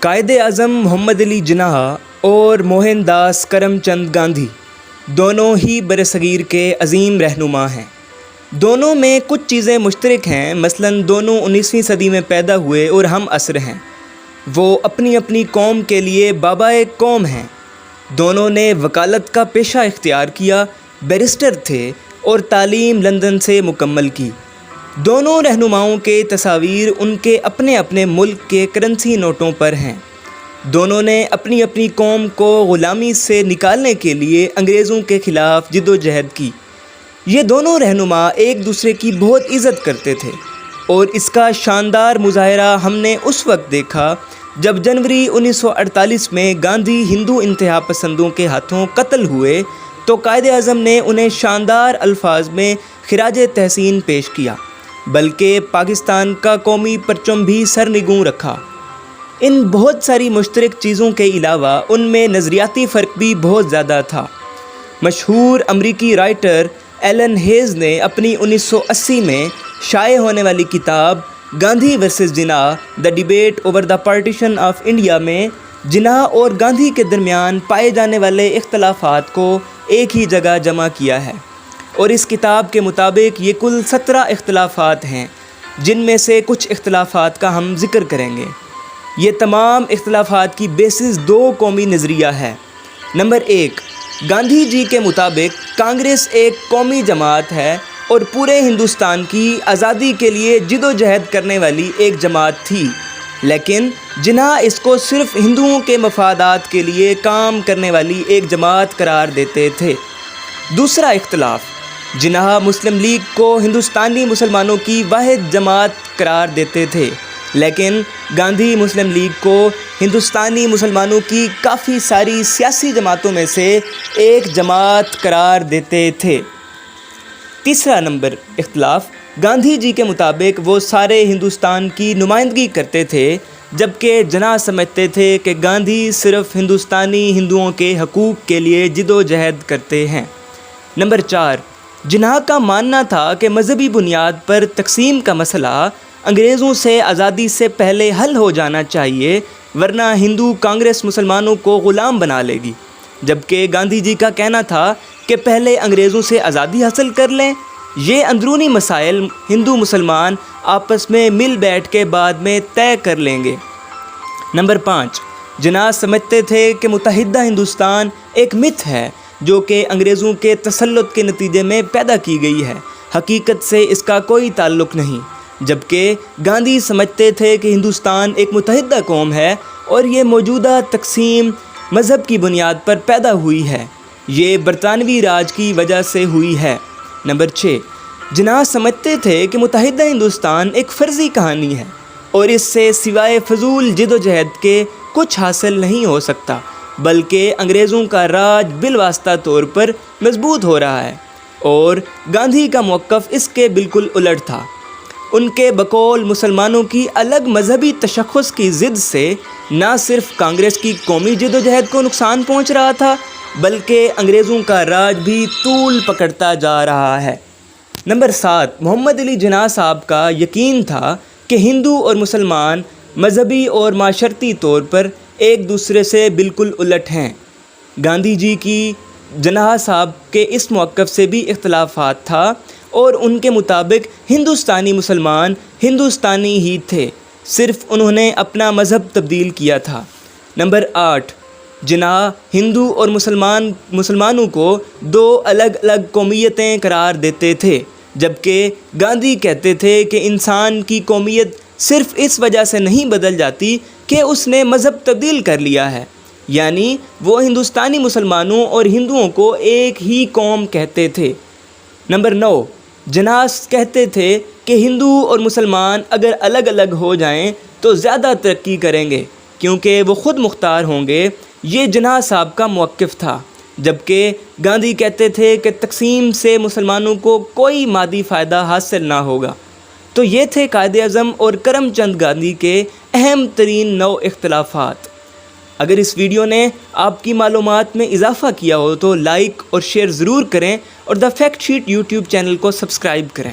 قائد اعظم محمد علی جناح اور موہن داس کرم چند گاندھی دونوں ہی برصغیر کے عظیم رہنما ہیں۔ دونوں میں کچھ چیزیں مشترک ہیں، مثلاً دونوں 19ویں صدی میں پیدا ہوئے اور ہم عصر ہیں۔ وہ اپنی اپنی قوم کے لیے بابائے قوم ہیں۔ دونوں نے وکالت کا پیشہ اختیار کیا، بیرسٹر تھے اور تعلیم لندن سے مکمل کی۔ دونوں رہنماؤں کے تصاویر ان کے اپنے اپنے ملک کے کرنسی نوٹوں پر ہیں۔ دونوں نے اپنی اپنی قوم کو غلامی سے نکالنے کے لیے انگریزوں کے خلاف جد و جہد کی۔ یہ دونوں رہنما ایک دوسرے کی بہت عزت کرتے تھے، اور اس کا شاندار مظاہرہ ہم نے اس وقت دیکھا جب جنوری 1948 میں گاندھی ہندو انتہا پسندوں کے ہاتھوں قتل ہوئے تو قائد اعظم نے انہیں شاندار الفاظ میں خراج تحسین پیش کیا، بلکہ پاکستان کا قومی پرچم بھی سرنگوں رکھا۔ ان بہت ساری مشترک چیزوں کے علاوہ ان میں نظریاتی فرق بھی بہت زیادہ تھا۔ مشہور امریکی رائٹر ایلن ہیز نے اپنی 1980 میں شائع ہونے والی کتاب Gandhi versus Jinnah the debate over the partition of India میں جناح اور گاندھی کے درمیان پائے جانے والے اختلافات کو ایک ہی جگہ جمع کیا ہے، اور اس کتاب کے مطابق یہ کل 17 اختلافات ہیں، جن میں سے کچھ اختلافات کا ہم ذکر کریں گے۔ یہ تمام اختلافات کی بیسس دو قومی نظریہ ہے۔ نمبر 1، گاندھی جی کے مطابق کانگریس ایک قومی جماعت ہے اور پورے ہندوستان کی آزادی کے لیے جد و جہد کرنے والی ایک جماعت تھی، لیکن جناح اس کو صرف ہندوؤں کے مفادات کے لیے کام کرنے والی ایک جماعت قرار دیتے تھے۔ دوسرا اختلاف، جناح مسلم لیگ کو ہندوستانی مسلمانوں کی واحد جماعت قرار دیتے تھے، لیکن گاندھی مسلم لیگ کو ہندوستانی مسلمانوں کی کافی ساری سیاسی جماعتوں میں سے ایک جماعت قرار دیتے تھے۔ تیسرا نمبر اختلاف، گاندھی جی کے مطابق وہ سارے ہندوستان کی نمائندگی کرتے تھے، جبکہ جناح سمجھتے تھے کہ گاندھی صرف ہندوستانی ہندوؤں کے حقوق کے لیے جد و جہد کرتے ہیں۔ نمبر 4، جناح کا ماننا تھا کہ مذہبی بنیاد پر تقسیم کا مسئلہ انگریزوں سے آزادی سے پہلے حل ہو جانا چاہیے، ورنہ ہندو کانگریس مسلمانوں کو غلام بنا لے گی، جبکہ گاندھی جی کا کہنا تھا کہ پہلے انگریزوں سے آزادی حاصل کر لیں، یہ اندرونی مسائل ہندو مسلمان آپس میں مل بیٹھ کے بعد میں طے کر لیں گے۔ نمبر 5، جناح سمجھتے تھے کہ متحدہ ہندوستان ایک متھ ہے جو کہ انگریزوں کے تسلط کے نتیجے میں پیدا کی گئی ہے، حقیقت سے اس کا کوئی تعلق نہیں، جبکہ گاندھی سمجھتے تھے کہ ہندوستان ایک متحدہ قوم ہے اور یہ موجودہ تقسیم مذہب کی بنیاد پر پیدا ہوئی ہے، یہ برطانوی راج کی وجہ سے ہوئی ہے۔ نمبر 6، جناح سمجھتے تھے کہ متحدہ ہندوستان ایک فرضی کہانی ہے اور اس سے سوائے فضول جد و جہد کے کچھ حاصل نہیں ہو سکتا، بلکہ انگریزوں کا راج بالواسطہ طور پر مضبوط ہو رہا ہے، اور گاندھی کا موقف اس کے بالکل الٹ تھا۔ ان کے بقول مسلمانوں کی الگ مذہبی تشخص کی ضد سے نہ صرف کانگریس کی قومی جد و جہد کو نقصان پہنچ رہا تھا، بلکہ انگریزوں کا راج بھی طول پکڑتا جا رہا ہے۔ نمبر 7، محمد علی جناح صاحب کا یقین تھا کہ ہندو اور مسلمان مذہبی اور معاشرتی طور پر ایک دوسرے سے بالکل الٹ ہیں۔ گاندھی جی کی جناح صاحب کے اس موقف سے بھی اختلافات تھا، اور ان کے مطابق ہندوستانی مسلمان ہندوستانی ہی تھے، صرف انہوں نے اپنا مذہب تبدیل کیا تھا۔ نمبر 8، جناح ہندو اور مسلمانوں کو دو الگ الگ قومیتیں قرار دیتے تھے، جبکہ گاندھی کہتے تھے کہ انسان کی قومیت صرف اس وجہ سے نہیں بدل جاتی کہ اس نے مذہب تبدیل کر لیا ہے، یعنی وہ ہندوستانی مسلمانوں اور ہندوؤں کو ایک ہی قوم کہتے تھے۔ نمبر 9، جناح کہتے تھے کہ ہندو اور مسلمان اگر الگ الگ ہو جائیں تو زیادہ ترقی کریں گے کیونکہ وہ خود مختار ہوں گے، یہ جناح صاحب کا موقف تھا، جبکہ گاندھی کہتے تھے کہ تقسیم سے مسلمانوں کو کوئی مادی فائدہ حاصل نہ ہوگا۔ تو یہ تھے قائد اعظم اور کرم چند گاندھی کے اہم ترین 9 اختلافات۔ اگر اس ویڈیو نے آپ کی معلومات میں اضافہ کیا ہو تو لائک اور شیئر ضرور کریں، اور the fact sheet YouTube channel کو سبسکرائب کریں۔